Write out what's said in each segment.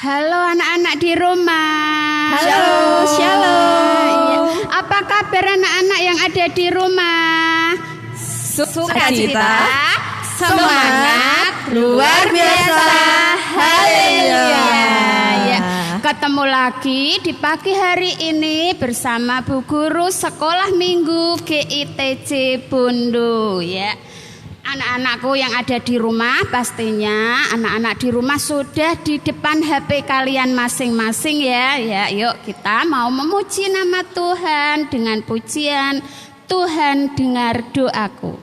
Halo anak-anak di rumah. Halo, shalom. Apa kabar anak-anak yang ada di rumah? Sukacita, semangat, luar biasa. Haleluya. Ya, ketemu lagi di pagi hari ini bersama Bu Guru Sekolah Minggu GITC Bondo ya. Anak-anakku yang ada di rumah, pastinya anak-anak di rumah sudah di depan HP kalian masing-masing ya. Ya, yuk kita mau memuji nama Tuhan dengan pujian Tuhan dengar doaku.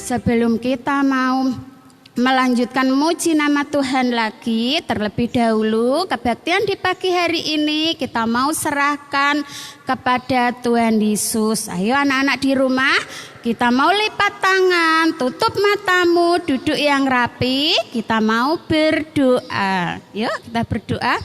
Sebelum kita mau melanjutkan muji nama Tuhan lagi, terlebih dahulu kebaktian di pagi hari ini kita mau serahkan kepada Tuhan Yesus. Ayo anak-anak di rumah, kita mau lipat tangan, tutup matamu, duduk yang rapi, kita mau berdoa. Yuk kita berdoa.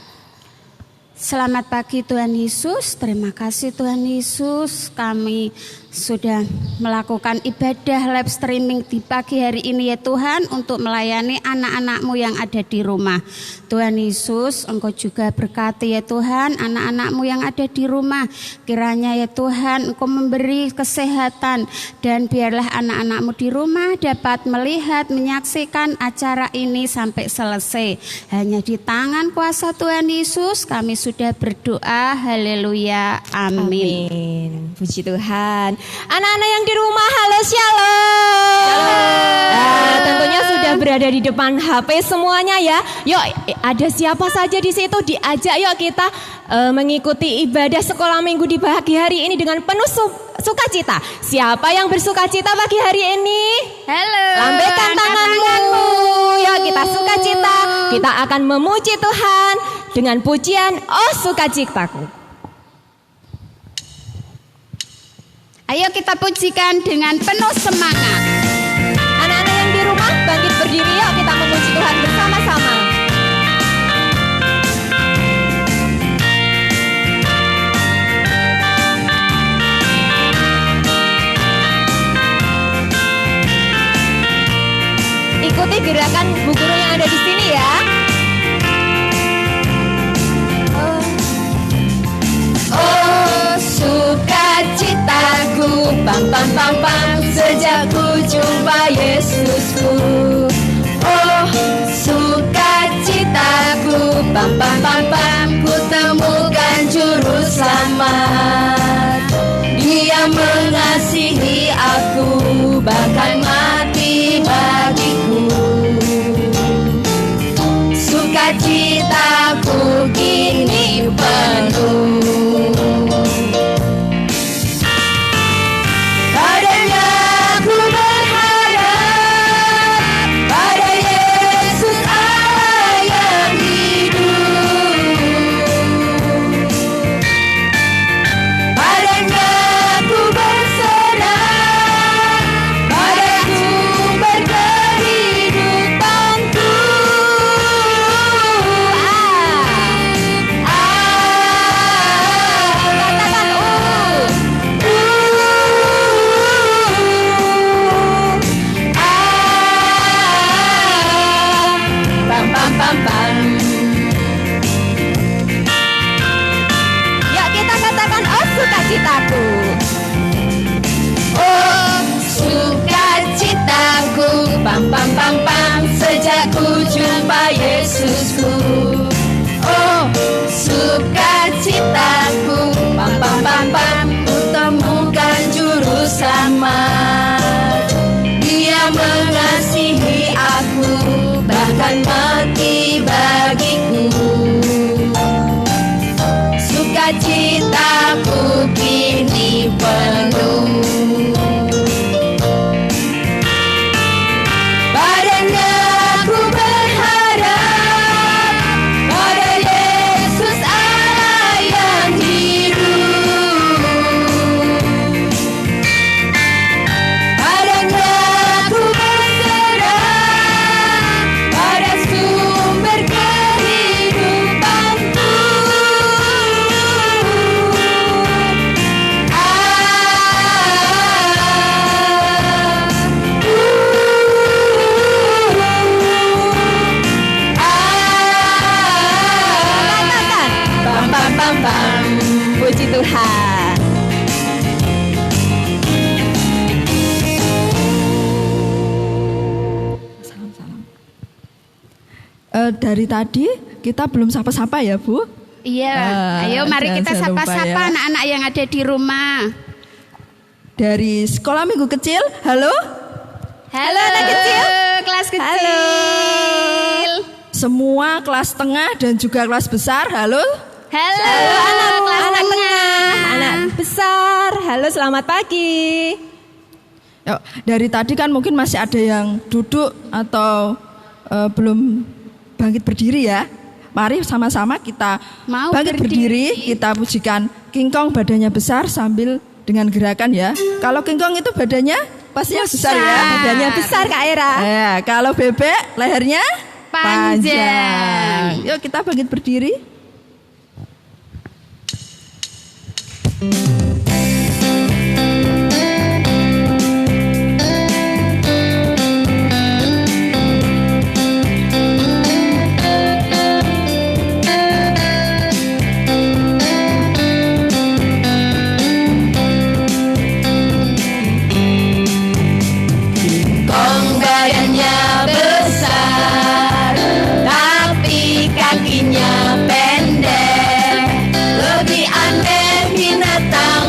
Selamat pagi Tuhan Yesus, terima kasih Tuhan Yesus, kami sudah melakukan ibadah live streaming di pagi hari ini ya Tuhan, untuk melayani anak-anak-Mu yang ada di rumah. Tuhan Yesus, Engkau juga berkati ya Tuhan anak-anak-Mu yang ada di rumah. Kiranya ya Tuhan Engkau memberi kesehatan, dan biarlah anak-anak-Mu di rumah dapat melihat, menyaksikan acara ini sampai selesai. Hanya di tangan kuasa Tuhan Yesus kami sudah berdoa. Haleluya, amin. Amin. Puji Tuhan. Anak-anak yang di rumah, halo shalom. Tentunya sudah berada di depan HP semuanya ya. Yuk, ada siapa saja di situ, diajak yuk kita mengikuti ibadah sekolah minggu di pagi hari ini dengan penuh sukacita. Siapa yang bersukacita pagi hari ini? Halo. Lambaikan tanganmu. Yuk kita sukacita. Kita akan memuji Tuhan dengan pujian Oh Sukacitaku. Ayo kita pujikan dengan penuh semangat. Anak-anak yang di rumah bangkit berdiri, yuk kita memuji Tuhan bersama-sama. gerakan Bu Guru yang ada di sini ya. Oh, sukacitaku, pam pam pam pam, sejak ku jumpa Yesusku. Oh, sukacitaku, pam pam pam pam, ku temukan juru selamat. Dia mengasihi aku, bahkan mati bagiku. Sukacitaku kini penuh. Padanya ku berharap, pada Yesus Allah yang hidup. Padanya ku berserah, pada sumber kehidupanku. Pam pam pam pam. Yuk kita katakan oh sukacitaku. Oh, sukacitaku, pam pam pam pam, sejak ku jumpa Yesusku. Oh, sukacitaku, pam pam pam pam, ku temukan juru selamat. Dia mengasihi aku, bahkan mati bagiku. Sukacitaku kini penuh. Padanya ku berharap, pada Yesus Allah yang hidup. Padanya ku berserah, pada sumber kehidupanku. Katakan Pam pam pam pam. puji Tuhan. Dari tadi kita belum sapa-sapa ya Bu. Iya, ayo mari jangan kita lupa sapa-sapa ya. anak-anak yang ada di rumah. Dari sekolah minggu kecil, halo. Halo anak kecil. Kelas kecil. Halo. Semua kelas tengah dan juga kelas besar, halo. Halo, Anak kelas anak tengah. tengah, anak besar. Halo, selamat pagi. Yuk, dari tadi kan mungkin masih ada yang duduk atau belum bangkit berdiri ya. Mari sama-sama kita Mau bangkit berdiri, kita pujikan King Kong badannya besar sambil dengan gerakan ya. Kalau King Kong itu badannya pastinya besar ya. Badannya besar Kak Era. Ya, kalau bebek lehernya Panjang. Yuk kita bangkit berdiri. Kong badannya besar, tapi kakinya pendek. Lebih aneh binatang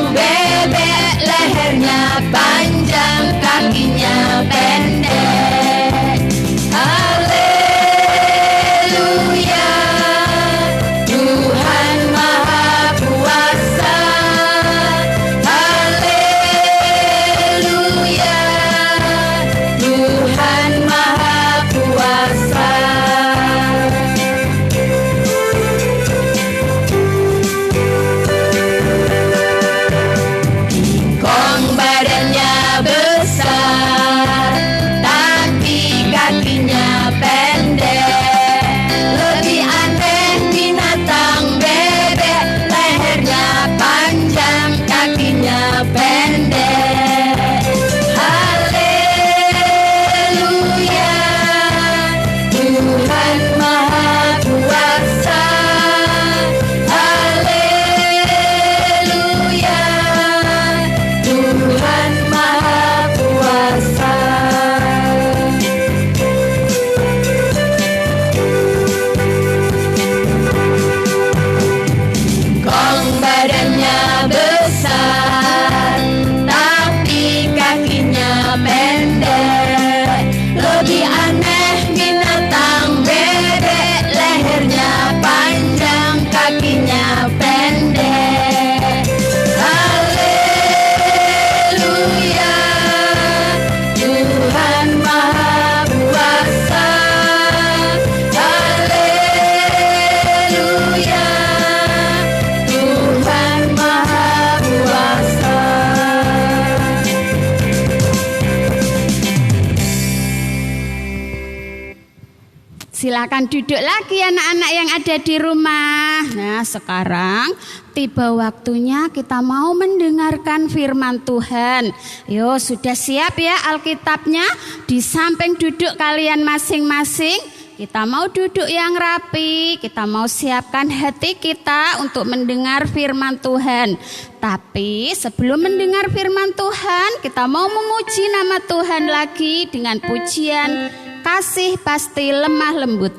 Silakan duduk lagi anak-anak yang ada di rumah. Nah, sekarang tiba waktunya kita mau mendengarkan firman Tuhan. Yo, sudah siap ya Alkitabnya? Di samping duduk kalian masing-masing. Kita mau duduk yang rapi, kita mau siapkan hati kita untuk mendengar firman Tuhan. Tapi sebelum mendengar firman Tuhan, kita mau memuji nama Tuhan lagi dengan pujian Kasih Pasti Lemah Lembut.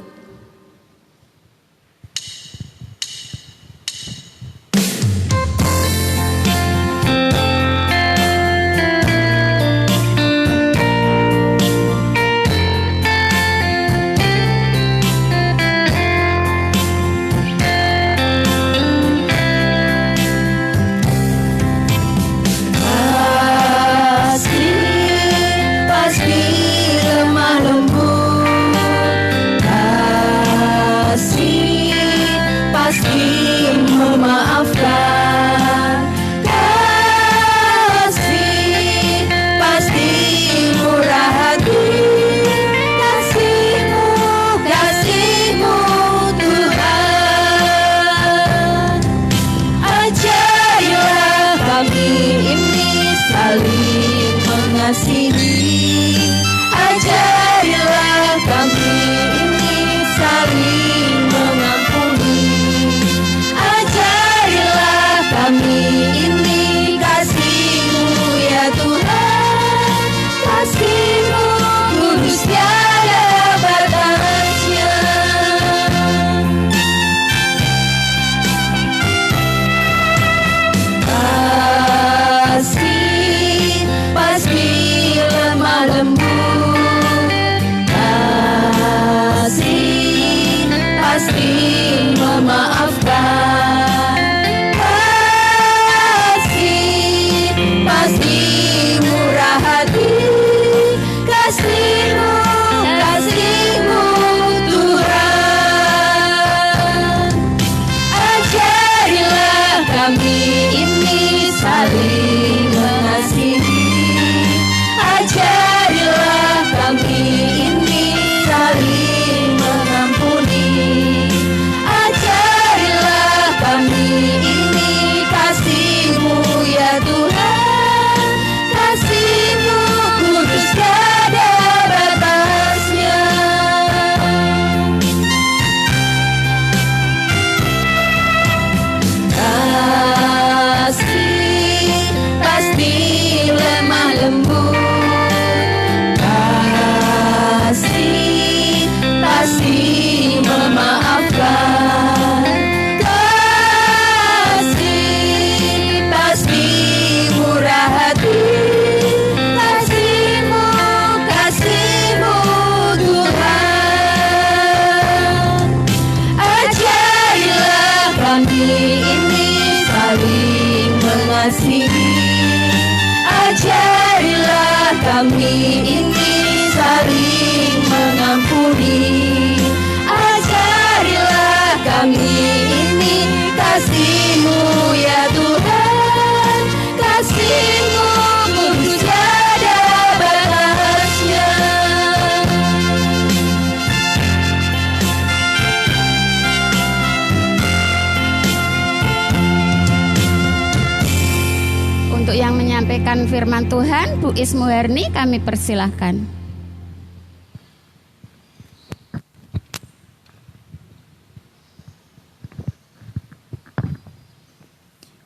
Menyampaikan firman Tuhan, Bu Ismuharni, kami persilahkan.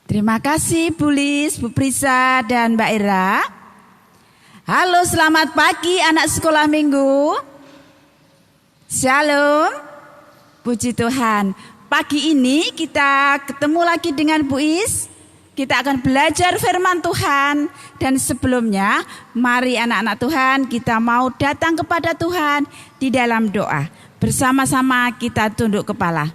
Terima kasih Bu Lis, Bu Prisa, dan Mbak Ira. Halo, selamat pagi anak sekolah minggu. Shalom, puji Tuhan. Pagi ini kita ketemu lagi dengan Bu Is. Kita akan belajar firman Tuhan. Dan sebelumnya, mari anak-anak Tuhan, kita mau datang kepada Tuhan di dalam doa. Bersama-sama kita tunduk kepala.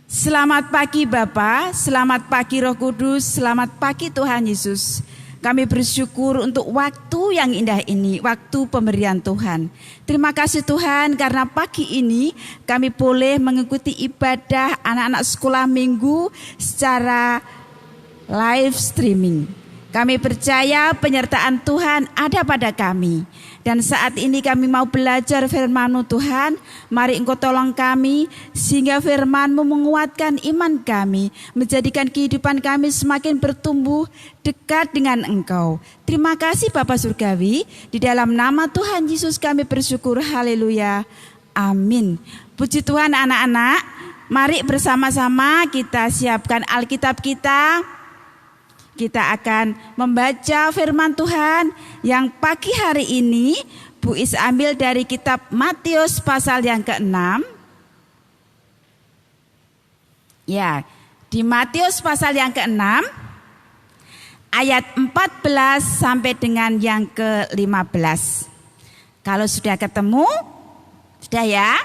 Selamat pagi Bapa, selamat pagi Roh Kudus, selamat pagi Tuhan Yesus. Kami bersyukur untuk waktu yang indah ini, waktu pemberian Tuhan. Terima kasih Tuhan karena pagi ini kami boleh mengikuti ibadah anak-anak sekolah minggu secara live streaming. Kami percaya penyertaan Tuhan ada pada kami. Dan saat ini kami mau belajar firman-Mu Tuhan. Mari Engkau tolong kami sehingga firman-Mu menguatkan iman kami. Menjadikan kehidupan kami semakin bertumbuh dekat dengan Engkau. Terima kasih Bapa Surgawi. Di dalam nama Tuhan Yesus kami bersyukur. Haleluya. Amin. Puji Tuhan anak-anak. Mari bersama-sama kita siapkan Alkitab kita. Kita akan membaca firman Tuhan yang pagi hari ini Bu Is ambil dari kitab Matius pasal yang ke-6. Ya, di Matius pasal yang ke-6 ayat 14 sampai dengan yang ke-15. Kalau sudah ketemu, sudah ya?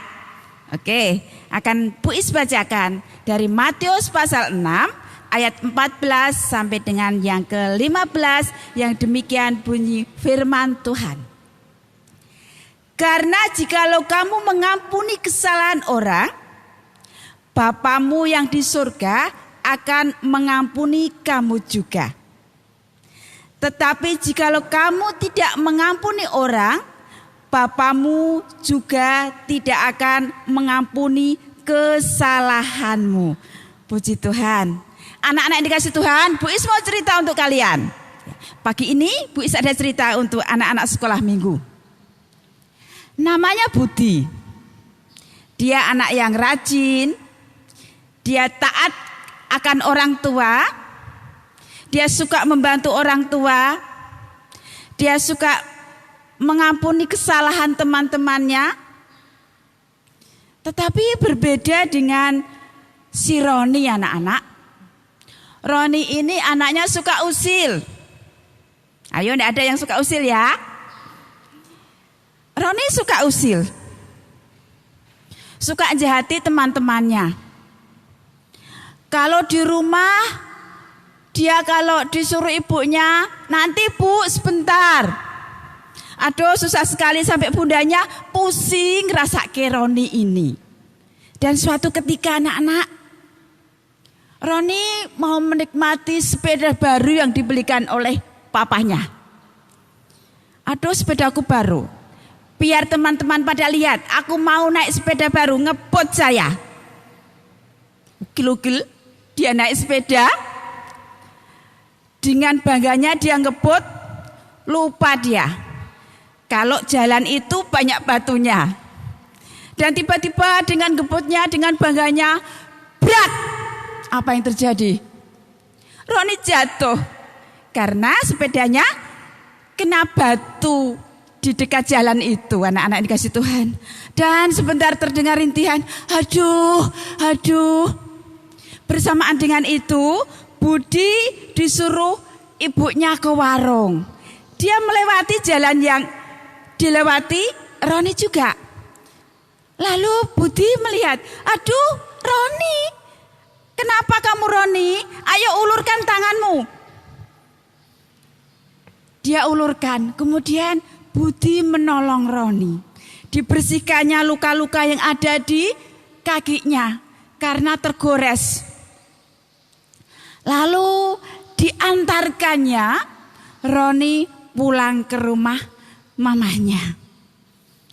Oke, akan Bu Is bacakan dari Matius pasal 6 ayat 14 sampai dengan yang ke-15 yang demikian bunyi firman Tuhan. Karena jikalau kamu mengampuni kesalahan orang, Bapamu yang di surga akan mengampuni kamu juga. Tetapi jikalau kamu tidak mengampuni orang, Bapamu juga tidak akan mengampuni kesalahanmu. Puji Tuhan. Anak-anak yang dikasih Tuhan, Bu Is mau cerita untuk kalian. Pagi ini Bu Is ada cerita untuk anak-anak sekolah minggu. Namanya Budi. Dia anak yang rajin. Dia taat akan orang tua. Dia suka membantu orang tua. Dia suka mengampuni kesalahan teman-temannya. Tetapi berbeda dengan si Roni anak-anak. Roni ini anaknya suka usil. Ayo, enggak ada yang suka usil ya? Roni suka usil. Suka jahati teman-temannya. Kalau di rumah, dia kalau disuruh ibunya, nanti Bu sebentar. Aduh, susah sekali sampai bundanya pusing rasa ke Roni ini. Dan suatu ketika anak-anak, Roni mau menikmati sepeda baru yang dibelikan oleh papanya. Aduh, sepedaku baru. Biar teman-teman pada lihat, aku mau naik sepeda baru, ngebut saya. Gil-gil, dia naik sepeda. Dengan bangganya dia ngebut, lupa dia. Kalau jalan itu banyak batunya. Dan tiba-tiba dengan ngebutnya, dengan bangganya, brak. Apa yang terjadi? Roni jatuh karena sepedanya kena batu di dekat jalan itu, anak-anak dikasih Tuhan. Dan sebentar terdengar rintihan, aduh, aduh. Bersamaan dengan itu, Budi disuruh ibunya ke warung. Dia melewati jalan yang dilewati Roni juga. Lalu Budi melihat, aduh Roni, kenapa kamu Roni? Ayo ulurkan tanganmu. Dia ulurkan. Kemudian Budi menolong Roni. Dibersihkannya luka-luka yang ada di kakinya karena tergores. Lalu diantarkannya Roni pulang ke rumah mamanya.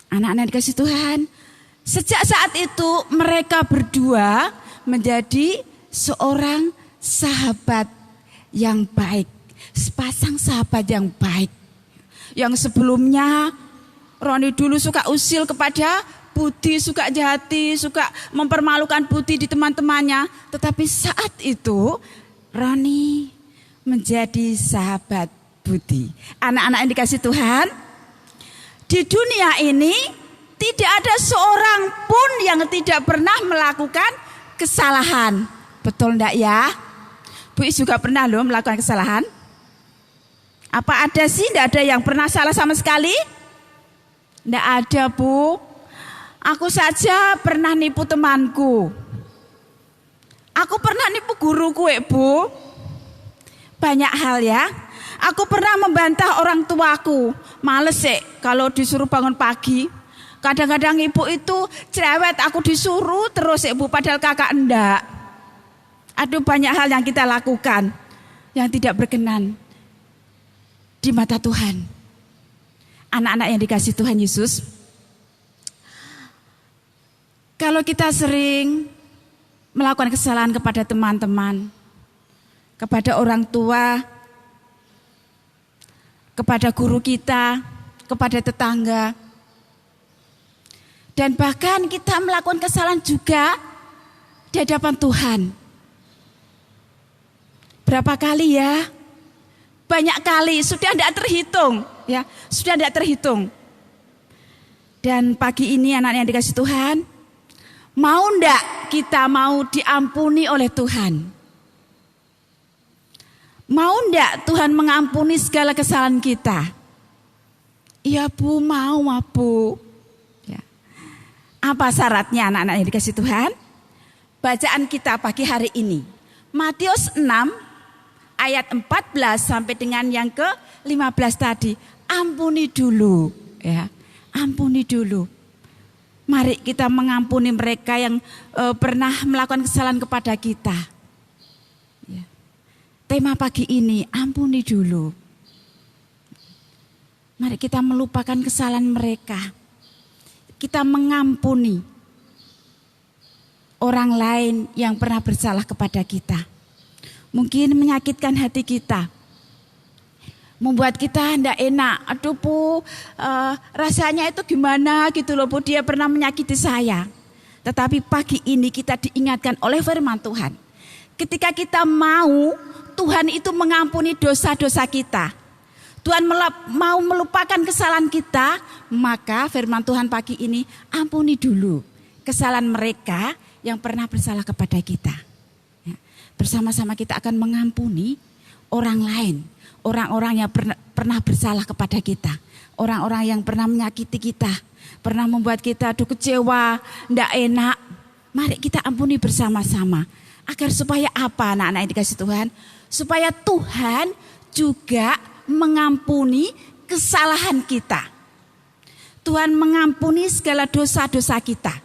Anak-anak dikasih Tuhan. Sejak saat itu mereka berdua menjadi seorang sahabat yang baik, sepasang sahabat yang baik. Yang sebelumnya Roni dulu suka usil kepada Budi, suka jahati, suka mempermalukan Budi di teman-temannya. Tetapi saat itu Roni menjadi sahabat Budi. Anak-anak yang dikasih Tuhan, di dunia ini tidak ada seorang pun yang tidak pernah melakukan kesalahan. Betul enggak ya? Bu Is juga pernah loh melakukan kesalahan. Apa ada sih? Enggak ada yang pernah salah sama sekali? Enggak ada, Bu. Aku saja pernah nipu temanku. Aku pernah nipu guruku, Bu. Banyak hal ya. Aku pernah membantah orang tuaku. Males sih kalau disuruh bangun pagi. Kadang-kadang ibu itu cerewet, aku disuruh terus ibu, padahal kakak enggak. Aduh, banyak hal yang kita lakukan yang tidak berkenan di mata Tuhan. Anak-anak yang dikasih Tuhan Yesus, kalau kita sering melakukan kesalahan kepada teman-teman, kepada orang tua, kepada guru kita, kepada tetangga, dan bahkan kita melakukan kesalahan juga di hadapan Tuhan. Berapa kali ya? Banyak kali, sudah tidak terhitung, ya, sudah tidak terhitung. Dan pagi ini anak-anak yang dikasih Tuhan, mau ndak kita mau diampuni oleh Tuhan? Mau ndak Tuhan mengampuni segala kesalahan kita? Iya Bu, mau Bu. Ya. Apa syaratnya anak-anak yang dikasih Tuhan? Bacaan kita pagi hari ini, Matius 6 ayat 14 sampai dengan yang ke-15 tadi. Ampuni dulu, ya. Ampuni dulu. Mari kita mengampuni mereka yang pernah melakukan kesalahan kepada kita. Ya. Tema pagi ini, ampuni dulu. Mari kita melupakan kesalahan mereka. Kita mengampuni orang lain yang pernah bersalah kepada kita. Mungkin menyakitkan hati kita, membuat kita tidak enak. Aduh Bu, rasanya itu gimana gitu loh Bu, dia pernah menyakiti saya. Tetapi pagi ini kita diingatkan oleh firman Tuhan. Ketika kita mau, Tuhan itu mengampuni dosa-dosa kita. Tuhan mau melupakan kesalahan kita, maka firman Tuhan pagi ini, ampuni dulu kesalahan mereka yang pernah bersalah kepada kita. Bersama-sama kita akan mengampuni orang lain, orang-orang yang pernah bersalah kepada kita, orang-orang yang pernah menyakiti kita, pernah membuat kita kecewa, tidak enak. Mari kita ampuni bersama-sama. Agar supaya apa anak-anak yang dikasih Tuhan? Supaya Tuhan juga mengampuni kesalahan kita. Tuhan mengampuni segala dosa-dosa kita.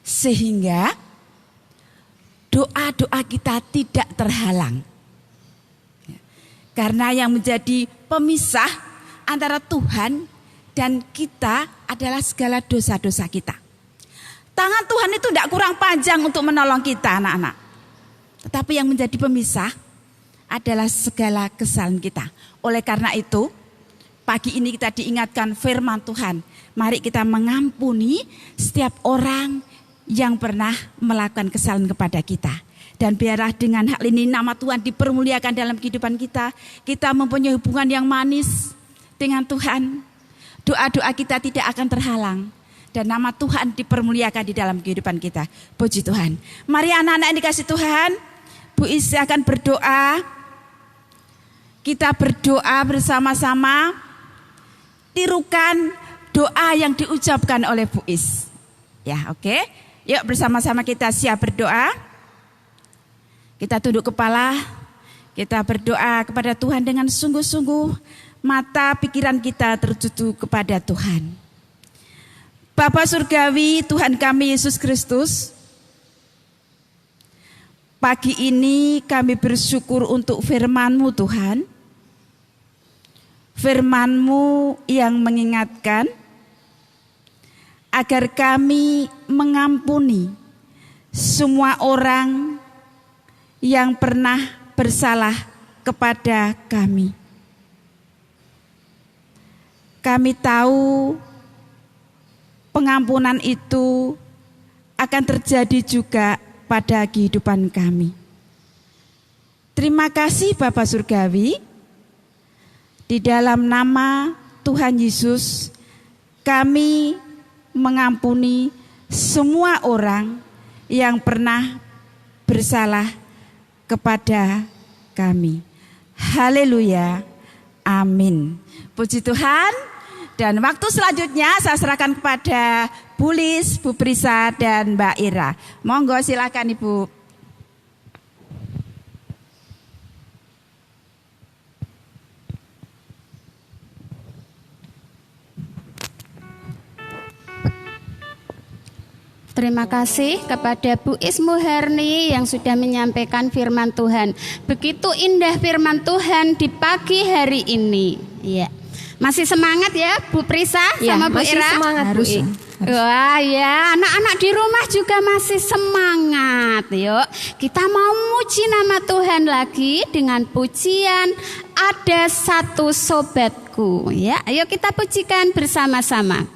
Sehingga doa-doa kita tidak terhalang. Karena yang menjadi pemisah antara Tuhan dan kita adalah segala dosa-dosa kita. Tangan Tuhan itu tidak kurang panjang untuk menolong kita anak-anak. Tetapi yang menjadi pemisah adalah segala kesalahan kita. Oleh karena itu, pagi ini kita diingatkan firman Tuhan. Mari kita mengampuni setiap orang yang pernah melakukan kesalahan kepada kita. Dan biarlah dengan hal ini nama Tuhan dipermuliakan dalam kehidupan kita. Kita mempunyai hubungan yang manis dengan Tuhan. Doa-doa kita tidak akan terhalang. Dan nama Tuhan dipermuliakan di dalam kehidupan kita. Puji Tuhan. Mari anak-anak yang dikasih Tuhan, Bu Is akan berdoa. Kita berdoa bersama-sama. Tirukan doa yang diucapkan oleh Bu Is. Ya, oke. Yuk bersama-sama kita siap berdoa. Kita tunduk kepala. Kita berdoa kepada Tuhan dengan sungguh-sungguh. Mata pikiran kita tertuju kepada Tuhan. Bapa Surgawi, Tuhan kami Yesus Kristus, pagi ini kami bersyukur untuk firman-Mu Tuhan. Firman-Mu yang mengingatkan agar kami mengampuni semua orang yang pernah bersalah kepada kami. Kami tahu pengampunan itu akan terjadi juga pada kehidupan kami. Terima kasih Bapa Surgawi. Di dalam nama Tuhan Yesus, kami mengampuni semua orang yang pernah bersalah kepada kami. Haleluya. Amin. Puji Tuhan. Dan waktu selanjutnya saya serahkan kepada Bu Lis, Bu Prisa, dan Mbak Ira. Monggo silakan Ibu. Terima kasih kepada Bu Ismuharni yang sudah menyampaikan firman Tuhan. Begitu indah firman Tuhan di pagi hari ini. Ya. Masih semangat ya Bu Prisa sama Bu masih Ira? semangat Bu I. Wah ya, anak-anak di rumah juga masih semangat. Yuk, kita mau muji nama Tuhan lagi dengan pujian Ada Satu Sobatku. Ya, ayo kita pujikan bersama-sama.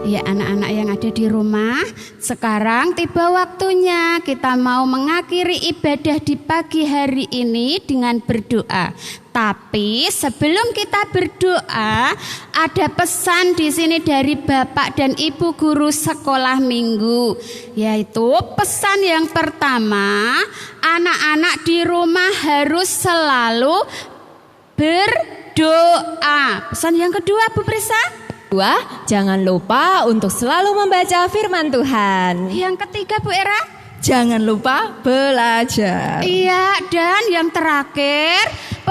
Ya anak-anak yang ada di rumah, sekarang tiba waktunya kita mau mengakhiri ibadah di pagi hari ini dengan berdoa. Tapi sebelum kita berdoa, ada pesan di sini dari Bapak dan Ibu guru sekolah minggu, yaitu pesan yang pertama, anak-anak di rumah harus selalu berdoa. Pesan yang kedua, Bu Prisa? Dua, jangan lupa untuk selalu membaca firman Tuhan. Yang ketiga, Bu Era? Jangan lupa belajar. Iya, dan yang terakhir,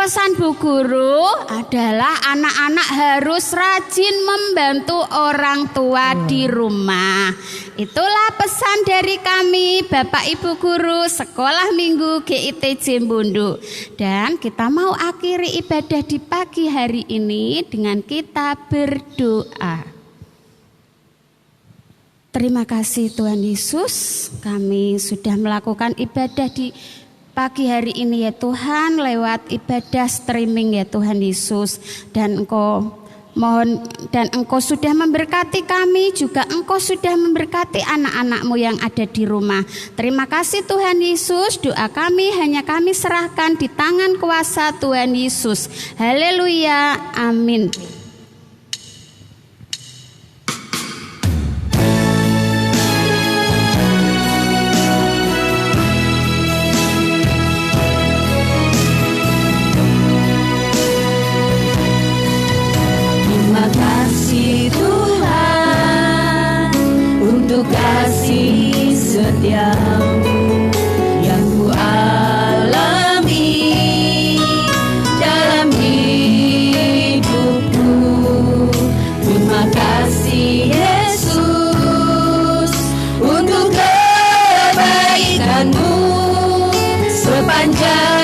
pesan Bu Guru adalah anak-anak harus rajin membantu orang tua di rumah. Itulah pesan dari kami Bapak Ibu Guru Sekolah Minggu GIT Jembondo. Dan kita mau akhiri ibadah di pagi hari ini dengan kita berdoa. Terima kasih Tuhan Yesus, kami sudah melakukan ibadah di pagi hari ini ya Tuhan, lewat ibadah streaming ya Tuhan Yesus. Dan Engkau sudah memberkati kami, juga Engkau sudah memberkati anak-anak-Mu yang ada di rumah. Terima kasih Tuhan Yesus, doa kami hanya kami serahkan di tangan kuasa Tuhan Yesus. Haleluya, amin. Terima kasih Tuhan untuk kasih setiamu yang ku alami dalam hidupku. Terima kasih Yesus untuk kebaikanmu sepanjang